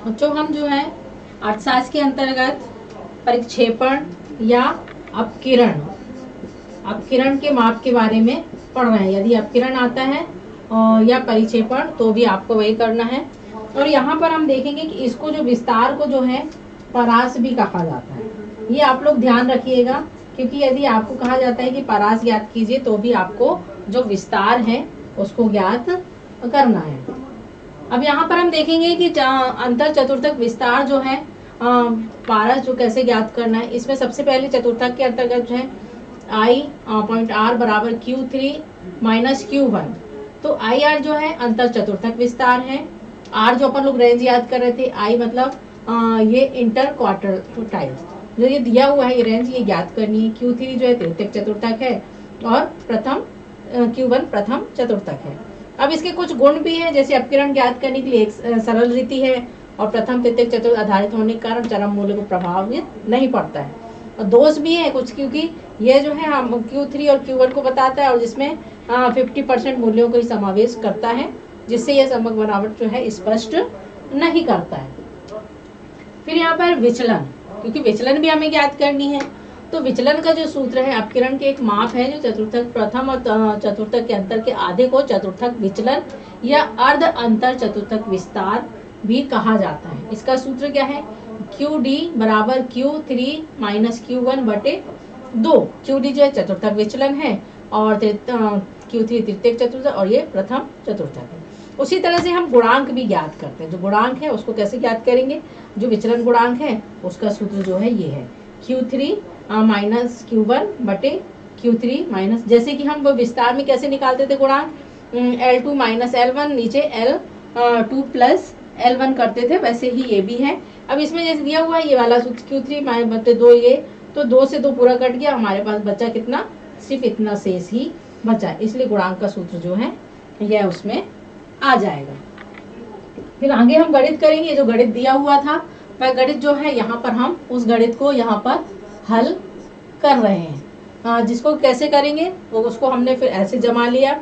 बच्चों हम जो है अर्थशास्त्र के अंतर्गत परिक्षेपण या अपकिरण के माप के बारे में पढ़ रहे हैं। यदि अपकिरण आता है या परिक्षेपण तो भी आपको वही करना है। और यहाँ पर हम देखेंगे कि इसको जो विस्तार को जो है परास भी कहा जाता है। ये आप लोग ध्यान रखिएगा, क्योंकि यदि आपको कहा जाता है कि परास ज्ञात कीजिए तो भी आपको जो विस्तार है उसको ज्ञात करना है। अब यहाँ पर हम देखेंगे कि अंतर चतुर्थक विस्तार जो है पारस जो कैसे ज्ञात करना है। इसमें सबसे पहले चतुर्थक के अंतर्गत जो है आई पॉइंट आर बराबर Q3 माइनस Q1। तो आई आर जो है अंतर चतुर्थक विस्तार है। आर जो अपन लोग रेंज याद कर रहे थे, आई मतलब ये इंटर क्वार्टाइल जो ये दिया हुआ है, ये रेंज ये ज्ञात करनी है। Q3 जो है तृतीयक चतुर्थक है और Q1 प्रथम चतुर्थक है। अब इसके कुछ गुण भी हैं, जैसे अपकिरण ज्ञात करने के लिए एक सरल रीति है और प्रथम तृतीयक चतुर्थ आधारित होने के कारण चरम मूल्य को प्रभावित नहीं पड़ता है। और दोष भी है कुछ, क्योंकि ये जो है हम Q3 और Q1 को बताता है और जिसमें 50% मूल्यों को ही समावेश करता है, जिससे यह समग्र बनावट जो है स्पष्ट नहीं करता है। फिर यहाँ पर विचलन, क्योंकि विचलन भी हमें ज्ञात करनी है। तो विचलन का जो सूत्र है, अपकिरण के एक माप है जो चतुर्थक प्रथम और चतुर्थक के अंतर के आधे को चतुर्थक विचलन या अर्ध अंतर चतुर्थक विस्तार भी कहा जाता है। इसका सूत्र क्या है? QD बराबर Q3 माइनस Q1 बटे 2। QD जो है चतुर्थक विचलन है और Q3 तृतीयक चतुर्थक और ये प्रथम चतुर्थक है। उसी तरह से हम गुणांक भी ज्ञात करते हैं। जो गुणांक है उसको कैसे ज्ञात करेंगे? जो विचलन गुणांक है उसका सूत्र जो है ये है Q3 माइनस Q1 बटे Q3 माइनस, जैसे कि हम वो विस्तार में कैसे निकालते थे गुणांक, L2 माइनस L1 नीचे L2 प्लस L1 करते थे, वैसे ही ये भी है। अब इसमें जैसे दिया हुआ है ये वाला सूत्र Q3 माइनस बटे 2, ये तो 2 से 2 पूरा कट गया, हमारे पास बचा कितना? सिर्फ इतना शेष ही बचा, इसलिए गुणांक का सूत्र जो है यह उसमें आ जाएगा। फिर आगे हम गणित करेंगे। जो गणित दिया हुआ था वह गणित जो है यहाँ पर हम उस गणित को यहाँ पर हल कर रहे हैं। जिसको कैसे करेंगे वो उसको हमने फिर ऐसे जमा लिया,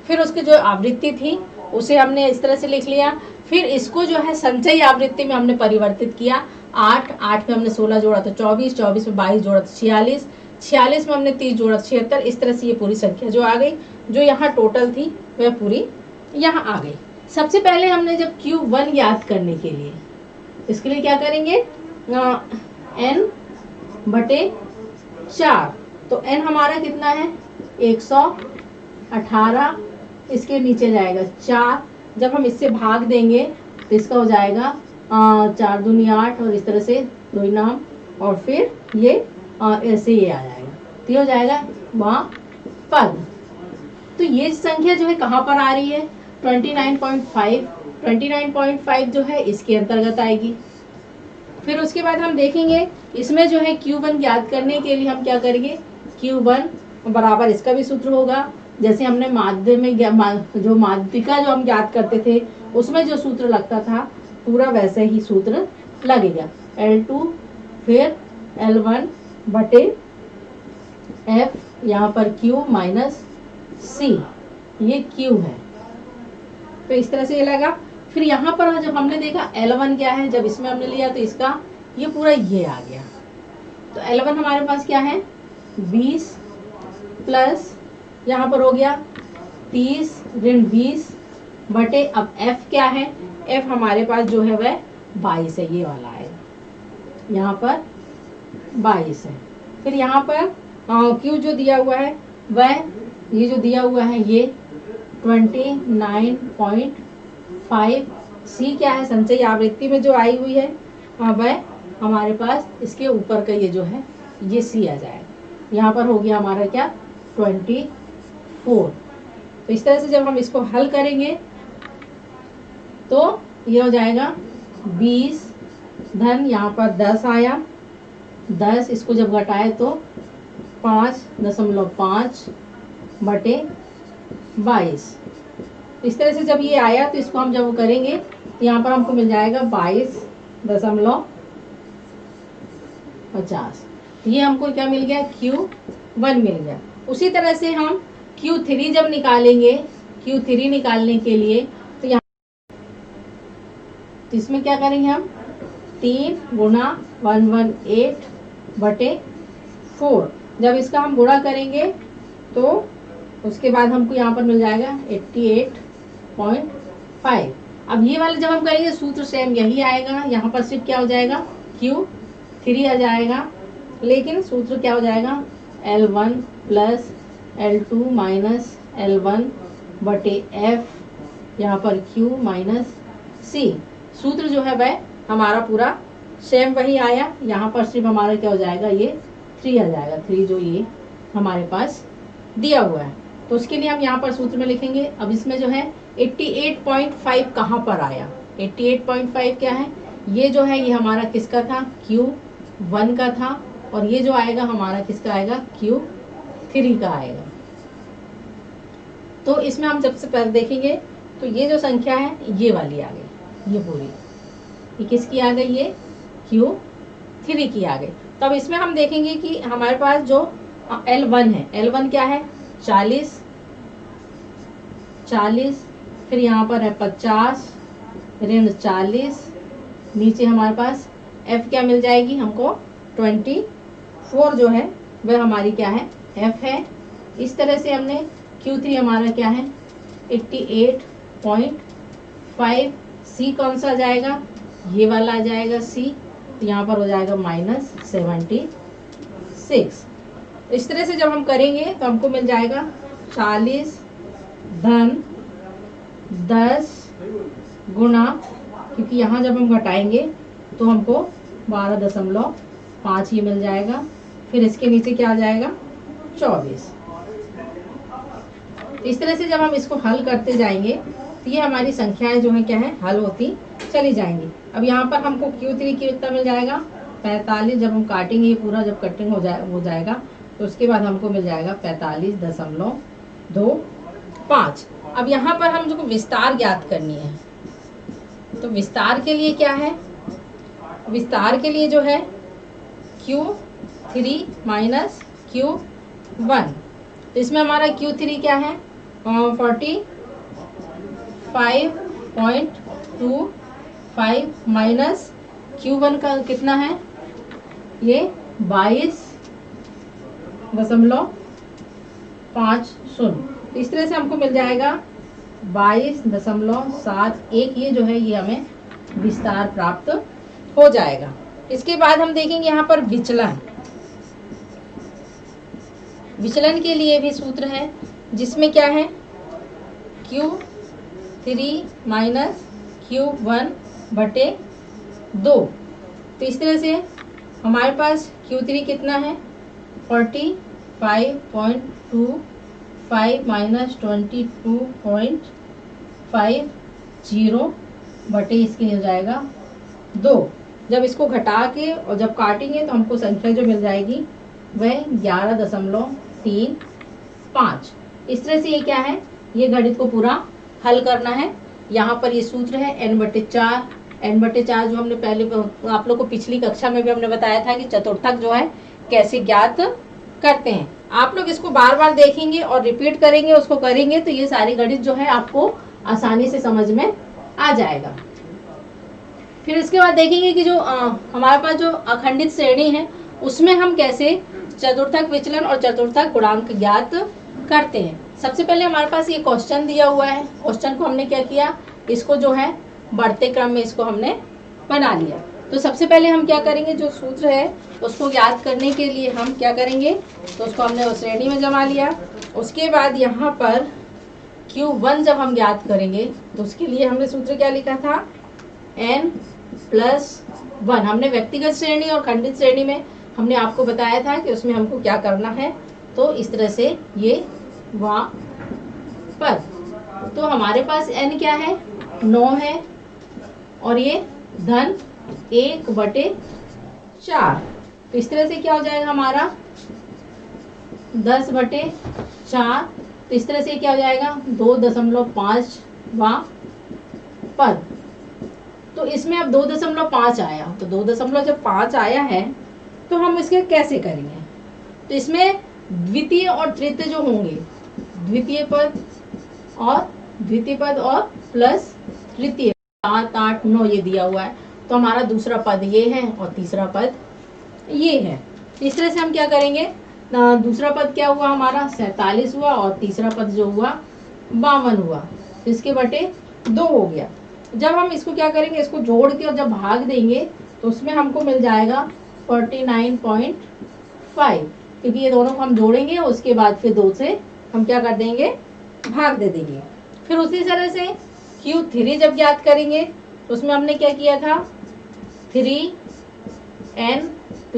फिर उसकी जो आवृत्ति थी उसे हमने इस तरह से लिख लिया। फिर इसको जो है संचयी आवृत्ति में हमने परिवर्तित किया। 8 में हमने 16 जोड़ा तो 24, 24 में 22 जोड़ा तो 46, 46 में हमने 30 जोड़ा 76। इस तरह से ये पूरी संख्या जो आ गई, जो यहाँ टोटल थी वह पूरी यहाँ आ गई। सबसे पहले हमने जब Q1 याद करने के लिए, इसके लिए क्या करेंगे? n बटे 4। तो n हमारा कितना है? 118। इसके नीचे जाएगा 4। जब हम इससे भाग देंगे तो इसका हो जाएगा 4 दूनी 8 और इस तरह से 2 नाम और फिर ये ऐसे ये आ जाएगा, तो ये हो जाएगा वहाँ पद। तो ये संख्या जो है कहाँ पर आ रही है? 29.5। 29.5 जो है इसके अंतर्गत आएगी। फिर उसके बाद हम देखेंगे इसमें जो है Q1 ज्ञात करने के लिए हम क्या करेंगे? Q1 बराबर इसका भी सूत्र होगा, जैसे हमने माध्य में जो माध्यिका जो हम ज्ञात करते थे उसमें जो सूत्र लगता था पूरा वैसे ही सूत्र लगेगा। L2 फिर L1 बटे F, यहाँ पर Q माइनस C, ये Q है, तो इस तरह से ये लगा। फिर यहाँ पर जब हमने देखा L1 क्या है, जब इसमें हमने लिया तो इसका ये पूरा ये आ गया। तो L1 हमारे पास क्या है? 20 प्लस यहाँ पर हो गया 30 ऋण 20 बटे, अब F क्या है? F हमारे पास जो है वह 22 है, ये वाला आएगा, यहाँ पर 22 है। फिर यहाँ पर Q जो दिया हुआ है वह, ये जो दिया हुआ है ये 29.5। C क्या है? संचयी आवृत्ति में जो आई हुई है वह हमारे पास इसके ऊपर का ये जो है ये C आ जाएगा। यहाँ पर हो गया हमारा क्या? 24। तो इस तरह से जब हम इसको हल करेंगे तो ये हो जाएगा 20 धन यहाँ पर 10 आया, 10 इसको जब घटाए तो 5.5 बटे 22। इस तरह से जब ये आया तो इसको हम जब वो करेंगे तो यहाँ पर हमको मिल जाएगा 22.50। ये हमको क्या मिल गया? Q1 मिल गया। उसी तरह से हम Q3 जब निकालेंगे, Q3 निकालने के लिए तो तो इसमें क्या करेंगे हम 3 गुणा 118/4। जब इसका हम गुणा करेंगे तो उसके बाद हमको यहाँ पर मिल जाएगा 88.5। अब ये वाले जब हम करेंगे सूत्र सेम यही आएगा, यहाँ पर सिर्फ क्या हो जाएगा Q3 आ जाएगा, लेकिन सूत्र क्या हो जाएगा L1 plus L2 minus L1/F, यहाँ पर Q माइनस C। सूत्र जो है वह हमारा पूरा सेम वही आया, यहाँ पर सिर्फ हमारा क्या हो जाएगा ये 3 आ जाएगा, 3 जो ये हमारे पास दिया हुआ है। तो उसके लिए हम यहाँ पर सूत्र में लिखेंगे। अब इसमें जो है 88.5 कहाँ पर आया, 88.5 क्या है, ये जो है ये हमारा किसका था Q1 का था, और ये जो आएगा हमारा किसका आएगा Q3 का आएगा। तो इसमें हम जब से पहले देखेंगे तो ये जो संख्या है ये वाली आ गई, ये पूरी, ये किसकी आ गई, ये Q3 की आ गई। तो अब इसमें हम देखेंगे कि हमारे पास जो L1 है, L1 क्या है 40, फिर यहाँ पर है 50 ऋण 40, नीचे हमारे पास F क्या मिल जाएगी हमको 24 जो है वह हमारी क्या है F है। इस तरह से हमने Q3 हमारा क्या है 88.5। C कौन सा आ जाएगा, ये वाला आ जाएगा C, तो यहाँ पर हो जाएगा -76। इस तरह से जब हम करेंगे तो हमको मिल जाएगा 40 धन 10 गुणा, क्योंकि यहाँ जब हम घटाएंगे तो हमको 12.5 ये मिल जाएगा, फिर इसके नीचे क्या आ जाएगा 24। इस तरह से जब हम इसको हल करते जाएंगे तो ये हमारी संख्याएं जो है क्या है हल होती चली जाएंगी। अब यहाँ पर हमको Q3 कितना मिल जाएगा 45। जब हम काटेंगे ये पूरा, जब कटिंग हो जाएगा तो उसके बाद हमको मिल जाएगा 45.25। अब यहाँ पर हम जो विस्तार ज्ञात करनी है, तो विस्तार के लिए क्या है, विस्तार के लिए जो है Q3 माइनस Q1। तो इसमें हमारा Q3 क्या है 45.25 माइनस Q1 का कितना है ये 22.50। इस तरह से हमको मिल जाएगा 22.71। ये जो है ये हमें विस्तार प्राप्त हो जाएगा। इसके बाद हम देखेंगे यहाँ पर विचलन। विचलन के लिए भी सूत्र है जिसमें क्या है Q3 माइनस Q1/2। तो इस तरह से हमारे पास Q3 कितना है 45.25 माइनस 22.50 बटे इसके हो जाएगा 2। जब इसको घटा के और जब काटेंगे तो हमको संख्या जो मिल जाएगी वह 11.35। इस तरह से ये क्या है, ये गणित को पूरा हल करना है। यहाँ पर ये सूत्र है n/4। n/4 जो हमने पहले आप लोग को पिछली कक्षा में भी हमने बताया था कि चतुर्थक जो है कैसे ज्ञात करते हैं। आप लोग इसको बार बार देखेंगे और रिपीट करेंगे, उसको करेंगे तो ये सारी गणित जो है आपको आसानी से समझ में आ जाएगा। फिर इसके बाद देखेंगे कि जो हमारे पास जो अखंडित श्रेणी है उसमें हम कैसे चतुर्थक विचलन और चतुर्थक गुणांक ज्ञात करते हैं। सबसे पहले हमारे पास ये क्वेश्चन दिया हुआ है। क्वेश्चन को हमने क्या किया, इसको जो है बढ़ते क्रम में इसको हमने बना लिया। तो सबसे पहले हम क्या करेंगे, जो सूत्र है उसको याद करने के लिए हम क्या करेंगे, तो उसको हमने उस श्रेणी में जमा लिया। उसके बाद यहाँ पर Q1 जब हम ज्ञात करेंगे तो उसके लिए हमने सूत्र क्या लिखा था n+1। हमने व्यक्तिगत श्रेणी और खंडित श्रेणी में हमने आपको बताया था कि उसमें हमको क्या करना है। तो इस तरह से ये वहाँ पर तो हमारे पास n क्या है 9 है और ये धन 1/4। तो इस तरह से क्या हो जाएगा हमारा 10/4। तो इस तरह से क्या हो जाएगा 2.5 पद। तो इसमें अब 2.5 आया, तो 2.5 आया है तो हम इसके कैसे करेंगे। तो इसमें द्वितीय और तृतीय जो होंगे, द्वितीय पद और प्लस तृतीय 7, 8, 9 ये दिया हुआ है, तो हमारा दूसरा पद ये है और तीसरा पद ये है। इस तरह से हम क्या करेंगे, दूसरा पद क्या हुआ हमारा 47 हुआ और तीसरा पद जो हुआ 52 हुआ, तो इसके बटे 2 हो गया। जब हम इसको क्या करेंगे, इसको जोड़ के और जब भाग देंगे तो उसमें हमको मिल जाएगा 49.5, क्योंकि ये दोनों को हम जोड़ेंगे और उसके बाद फिर 2 से हम क्या कर देंगे, भाग दे देंगे। फिर उसी तरह से Q3 जब ज्ञात करेंगे तो उसमें हमने क्या किया था 3n +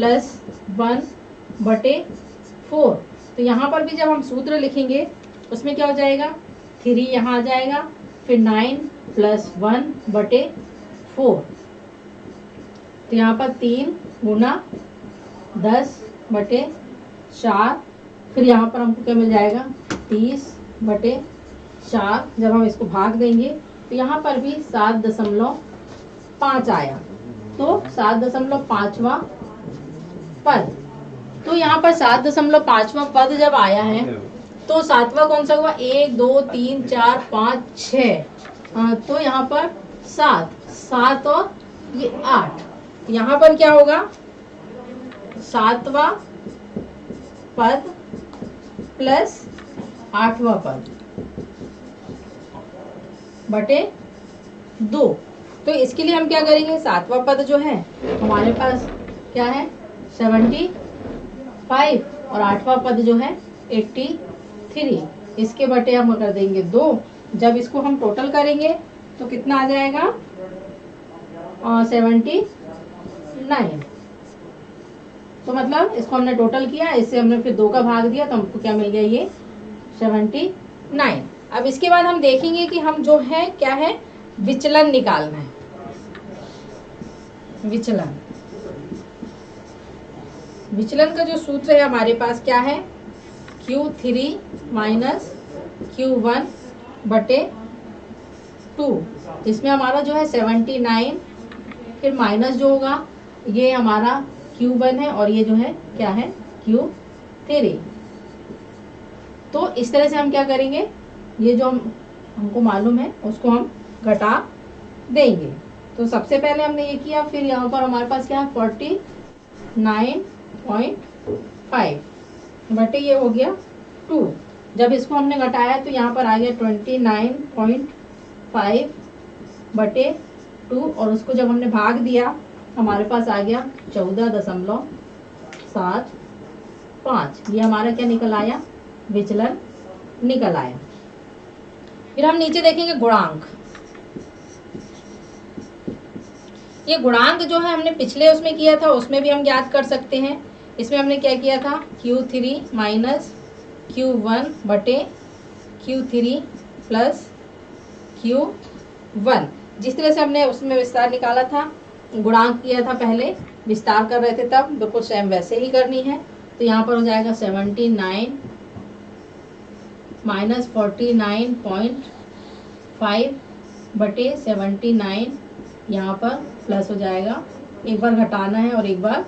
1/4, तो यहाँ पर भी जब हम सूत्र लिखेंगे उसमें क्या हो जाएगा 3 यहाँ आ जाएगा, फिर 9 + 1/4, तो यहाँ पर 3 × 10/4, फिर यहाँ पर हमको क्या मिल जाएगा 30/4। जब हम इसको भाग देंगे तो यहाँ पर भी 7.5 आया, तो 7.5वां पद। तो यहाँ पर 7.5वां पद जब आया है तो 7वां कौन सा हुआ, 1 2 3 4 5 6, तो यहाँ पर 7 और ये 8, यहाँ पर क्या होगा 7वां पद प्लस 8वां पद बटे 2। तो इसके लिए हम क्या करेंगे, 7वां पद जो है हमारे पास क्या है 75 और 8वां पद जो है 83, इसके बटे हम कर देंगे 2। जब इसको हम टोटल करेंगे तो कितना आ जाएगा 79। तो मतलब इसको हमने टोटल किया, इससे हमने फिर 2 का भाग दिया तो हमको क्या मिल गया ये 79। अब इसके बाद हम देखेंगे कि हम जो है क्या है विचलन निकालना है। विचलन का जो सूत्र है हमारे पास क्या है Q3 - Q1/2, इसमें हमारा जो है 79, फिर माइनस जो होगा ये हमारा Q1 है और ये जो है क्या है Q3। तो इस तरह से हम क्या करेंगे, ये जो हमको मालूम है उसको हम घटा देंगे। तो सबसे पहले हमने ये किया, फिर यहाँ पर हमारे पास क्या है 49.5 बटे ये हो गया 2। जब इसको हमने घटाया तो यहाँ पर आ गया 29.5 बटे 2, और उसको जब हमने भाग दिया हमारे पास आ गया 14.75। ये हमारा क्या निकल आया, विचलन निकल आया। फिर हम नीचे देखेंगे गुणांक। ये गुणांक जो है हमने पिछले उसमें किया था, उसमें भी हम ज्ञात कर सकते हैं। इसमें हमने क्या किया था Q3 - Q1/Q3 + Q1, जिस तरह से हमने उसमें विस्तार निकाला था, गुणांक किया था पहले, विस्तार कर रहे थे तब, बिल्कुल सेम वैसे ही करनी है। तो यहाँ पर हो जाएगा 79 - 49.5 बटे 79, यहाँ पर प्लस हो जाएगा, एक बार घटाना है और एक बार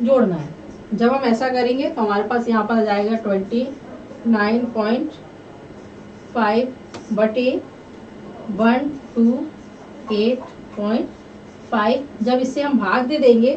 जोड़ना है। जब हम ऐसा करेंगे तो हमारे पास यहाँ पर आ जाएगा 29.5 बटे 128.5। जब इससे हम भाग दे देंगे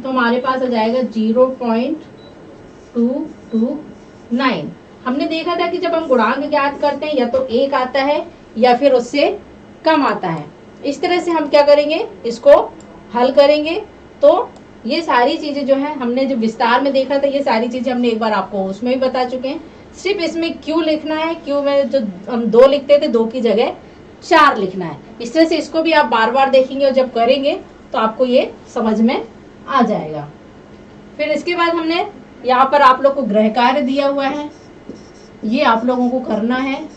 तो हमारे पास आ जाएगा 0.229। हमने देखा था कि जब हम गुणांक ज्ञात करते हैं या तो 1 आता है या फिर उससे कम आता है। इस तरह से हम क्या करेंगे, इसको हल करेंगे। तो ये सारी चीज़ें जो है हमने जो विस्तार में देखा था, ये सारी चीज़ें हमने एक बार आपको उसमें भी बता चुके हैं। सिर्फ इसमें Q लिखना है, Q में जो हम 2 लिखते थे 2 की जगह 4 लिखना है। इस तरह से इसको भी आप बार बार देखेंगे और जब करेंगे तो आपको ये समझ में आ जाएगा। फिर इसके बाद हमने यहाँ पर आप लोग को गृह कार्य दिया हुआ है, ये आप लोगों को करना है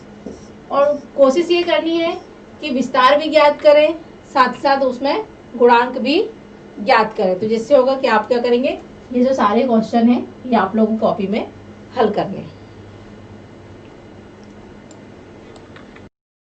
और कोशिश ये करनी है कि विस्तार भी ज्ञात करें, साथ साथ उसमें गुणांक भी ज्ञात करें। तो जिससे होगा कि आप क्या करेंगे, ये जो सारे क्वेश्चन हैं ये आप लोगों को कॉपी में हल करने हैं।